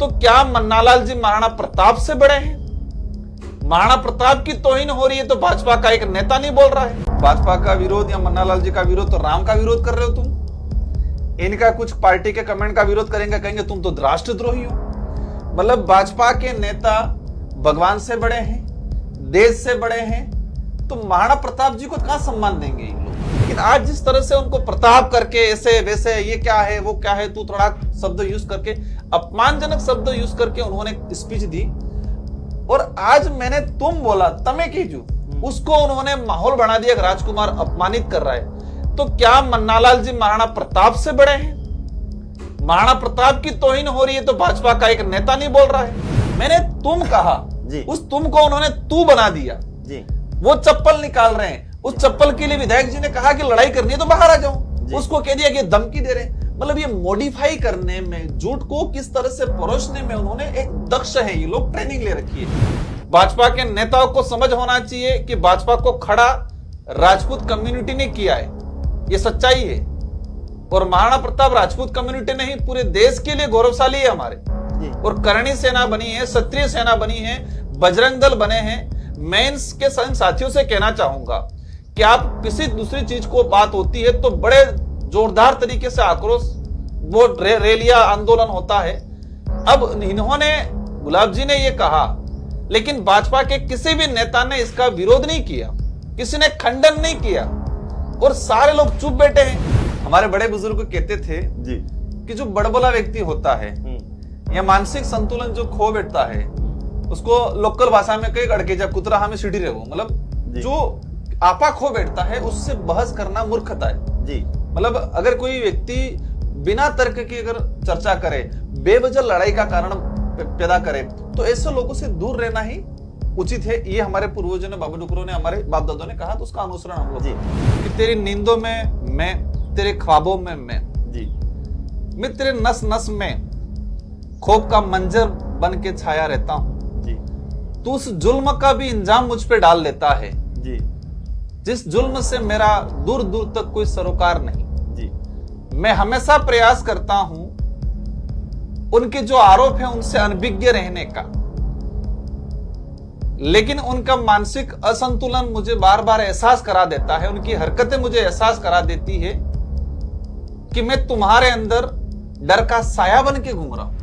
तो क्या मन्नालाल जी महाराणा प्रताप से बड़े हैं? महाराणा प्रताप की तौहीन हो रही है तो भाजपा का एक नेता नहीं बोल रहा है। भाजपा का विरोध या मन्नालाल जी का विरोध तो राम का विरोध कर रहे हो तुम। इनका कुछ पार्टी के कमेंट का विरोध करेंगे, कहेंगे तुम तो राष्ट्रद्रोही हो। मतलब भाजपा के नेता भगवान से बड़े हैं, देश से बड़े हैं, तो महाराणा प्रताप जी को कहां सम्मान देंगे ये लोग। लेकिन आज जिस तरह से उनको प्रताप करके ऐसे वैसे ये क्या है वो क्या है तू थोड़ा शब्द यूज करके, अपमानजनक शब्द यूज करके उन्होंने स्पीच दी। और आज मैंने तुम बोला तमे कीजू, उसको उन्होंने माहौल बना दिया कि राजकुमार अपमानित कर रहा है। तो क्या मन्नालाल जी महाराणा प्रताप से बड़े हैं? महाराणा प्रताप की तौहीन हो रही है तो भाजपा का एक नेता नहीं बोल रहा है। मैंने तुम कहा जी। उस तुम को उन्होंने तू बना दिया जी। वो चप्पल निकाल रहे हैं, उस चप्पल के लिए विधायक जी ने कहा कि लड़ाई करनी है तो बाहर आ जाओ, उसको कह दिया कि धमकी दे रहे हैं। मतलब ये मॉडिफाई करने में, झूठ को किस तरह से परोसने में उन्होंने एक दक्ष है, ये लोग ट्रेनिंग ले रखी है। भाजपा के नेताओं को समझ होना चाहिए कि भाजपा को खड़ा राजपूत कम्युनिटी ने किया है, ये सच्चाई है। और महाराणा प्रताप राजपूत कम्युनिटी नहीं, पूरे देश के लिए गौरवशाली है हमारे। और करणी सेना बनी है, क्षत्रिय सेना बनी है, बजरंग दल बने हैं। मैं इनके साथियों से कहना चाहूंगा कि आप किसी दूसरी चीज को बात होती है तो बड़े जोरदार तरीके से आक्रोश, वो रैलियां, आंदोलन होता है। अब इन्होंने, गुलाब जी ने ये कहा, लेकिन भाजपा के किसी भी नेता ने इसका विरोध नहीं किया, किसी ने खंडन नहीं किया, और सारे लोग चुप बैठे हैं। हमारे बड़े बुजुर्ग कहते थे जी कि जो बड़बोला व्यक्ति होता है या मानसिक संतुलन जो खो बैठता है, उसको लोकल भाषा में कई अड़के जा कुतरा हमें सीढ़ी रहो, मतलब जो आपा खो बैठता है उससे बहस करना मूर्खता है जी। मतलब अगर कोई व्यक्ति बिना तर्क की अगर चर्चा करे, बेवजह लड़ाई का कारण पैदा करे, तो ऐसे लोगों से दूर रहना ही उचित है। ये हमारे पूर्वजों ने, बाबा डुकरों ने, हमारे बाप दादों ने कहा, तो उसका अनुसरण हम लोग कि तेरी नींदों में मैं, तेरे ख्वाबों में मैं तेरे नस नस में खौफ का मंजर बन के छाया रहता हूं जी। तू उस जुल्म का भी इंजाम मुझ पे डाल लेता है जी, जिस जुल्म से मेरा दूर दूर तक कोई सरोकार नहीं जी। मैं हमेशा प्रयास करता हूं उनके जो आरोप है उनसे अनभिज्ञ रहने का, लेकिन उनका मानसिक असंतुलन मुझे बार बार एहसास करा देता है, उनकी हरकतें मुझे एहसास करा देती है कि मैं तुम्हारे अंदर डर का साया बन के घूम रहा हूं।